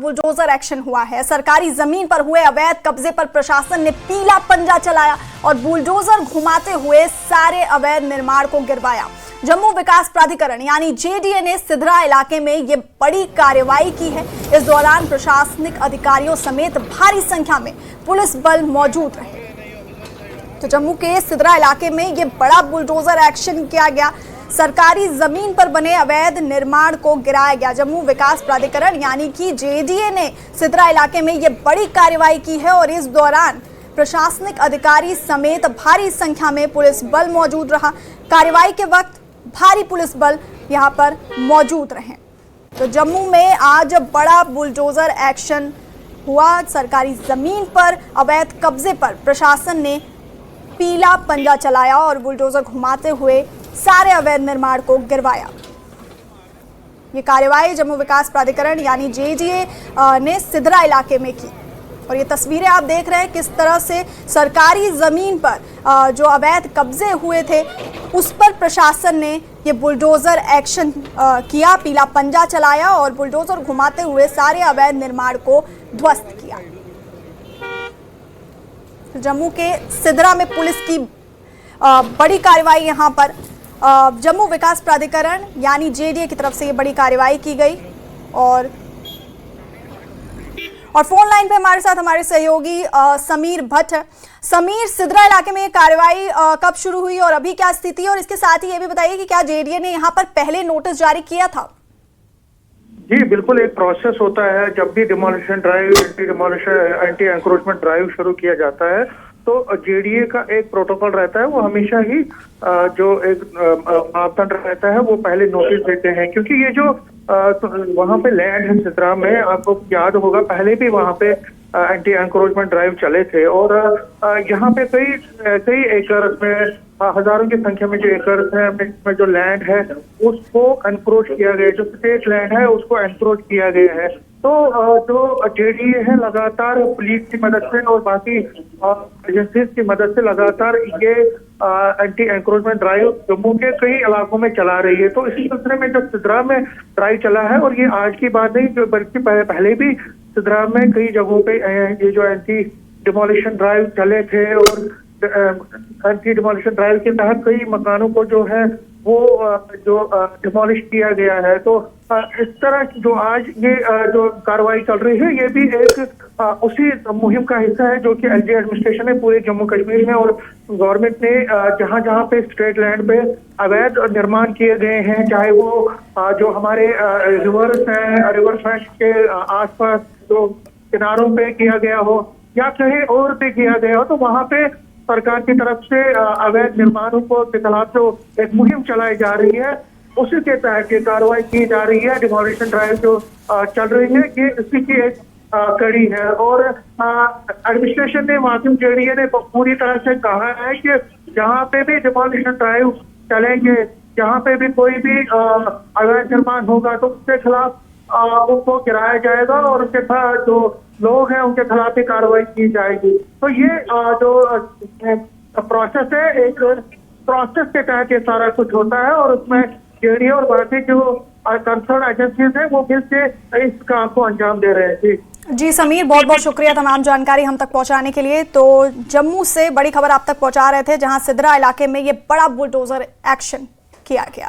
Bulldozer action हुआ है। सरकारी जमीन पर हुए अवैध कब्जे पर प्रशासन ने पीला पंजा चलाया और बुलडोजर घुमाते हुए सारे अवैध निर्माण को गिरवाया। जम्मू विकास प्राधिकरण यानी जेडीए ने सिधरा इलाके में ये बड़ी कार्रवाई की है। इस दौरान प्रशासनिक अधिकारियों समेत भारी संख्या में पुलिस बल मौजूद रहे। तो जम्मू के सिधरा इलाके में ये बड़ा बुलडोजर एक्शन किया गया। सरकारी जमीन पर बने अवैध निर्माण को गिराया गया। जम्मू विकास प्राधिकरण यानी कि जेडीए ने सिधरा इलाके में ये बड़ी कार्रवाई की है और इस दौरान प्रशासनिक अधिकारी समेत भारी संख्या में पुलिस बल मौजूद रहा। कार्रवाई के वक्त भारी पुलिस बल यहां पर मौजूद रहे। तो जम्मू में आज बड़ा बुलडोजर एक्शन हुआ। सरकारी जमीन पर अवैध कब्जे पर प्रशासन ने पीला पंजा चलाया और बुलडोजर घुमाते हुए सारे अवैध निर्माण को गिरवाया। ये कार्रवाई जम्मू विकास प्राधिकरण यानी जेडीए ने सिधरा इलाके में की और ये तस्वीरें आप देख रहे हैं किस तरह से सरकारी जमीन पर जो अवैध कब्जे हुए थे उस पर प्रशासन ने ये बुलडोजर एक्शन किया, पीला पंजा चलाया और बुलडोजर घुमाते हुए सारे अवैध निर्माण को ध्वस्त किया। जम्मू के सिधरा में पुलिस की बड़ी कार्रवाई यहाँ पर जम्मू विकास प्राधिकरण यानी जेडीए की तरफ से ये बड़ी कार्रवाई की गई। और फोन लाइन पे हमारे साथ हमारे सहयोगी समीर भट्ट है। समीर, सिधरा इलाके में ये कार्रवाई कब शुरू हुई और अभी क्या स्थिति है, और इसके साथ ही ये भी बताइए कि क्या जेडीए ने यहाँ पर पहले नोटिस जारी किया था? जी बिल्कुल, एक प्रोसेस होता है। जब भी demolition drive, anti encroachment drive शुरू किया जाता है तो जेडीए का एक प्रोटोकॉल रहता है। वो हमेशा ही जो एक मापदंड रहता है वो पहले नोटिस देते हैं, क्योंकि ये जो वहाँ पे लैंड है सिधरा में, आपको याद होगा पहले भी वहाँ पे एंटी एंक्रोचमेंट ड्राइव चले थे और यहाँ पे कई एकड़ में, हजारों की संख्या में जो एकड़ है में जो लैंड है उसको एनक्रोच किया गया, जो स्टेट लैंड है उसको एनक्रोच किया गया है। तो जो जेडीए है लगातार पुलिस की मदद से और बाकी एजेंसीज की मदद से लगातार ये एंटी एंक्रोचमेंट ड्राइव जम्मू के कई इलाकों में चला रही है। तो इसी सिलसिले में जब सिधरा में ड्राइव चला है, और ये आज की बात नहीं, जो बल्कि पहले भी सिधरा में कई जगहों पे ये जो एंटी डिमोलिशन ड्राइव चले थे और एंटी डिमोलिशन ड्राइव के तहत कई मकानों को जो है वो जो डिमोलिश किया गया है। तो इस तरह जो आज ये जो कार्रवाई चल रही है ये भी एक उसी मुहिम का हिस्सा है जो कि एलजी एडमिनिस्ट्रेशन है पूरे जम्मू कश्मीर में, और गवर्नमेंट ने जहां जहां पे स्टेट लैंड पे अवैध निर्माण किए गए हैं, चाहे वो जो हमारे रिवर्स हैं, रिवर फ्रंट के आसपास जो किनारों पे किया गया हो या कहीं और पे किया गया हो, तो वहां पे सरकार की तरफ से अवैध निर्माणों के खिलाफ जो एक मुहिम चलाई जा रही है उसी के तहत ये कार्रवाई की जा रही है। डिमोलिशन ड्राइव जो चल रही है ये इसी की एक कड़ी है। और एडमिनिस्ट्रेशन ने, मासूम जेडीए ने पूरी तरह से कहा है कि जहाँ पे भी डिमोलिशन ड्राइव चलेंगे, जहाँ पे भी कोई भी अवैध निर्माण होगा तो उसके खिलाफ उनको गिराया जाएगा और उनके साथ जो लोग हैं उनके खिलाफ ही कार्रवाई की जाएगी। तो ये जो प्रोसेस है, एक प्रोसेस के तहत ये सारा कुछ होता है और उसमें जेडीए और बाकी जो कंसर्न एजेंसीज हैं वो मिलकर इस काम को अंजाम दे रहे हैं। जी समीर, बहुत बहुत शुक्रिया तमाम जानकारी हम तक पहुंचाने के लिए। तो जम्मू से बड़ी खबर आप तक पहुंचा रहे थे जहां सिधरा इलाके में ये बड़ा बुलडोजर एक्शन किया गया।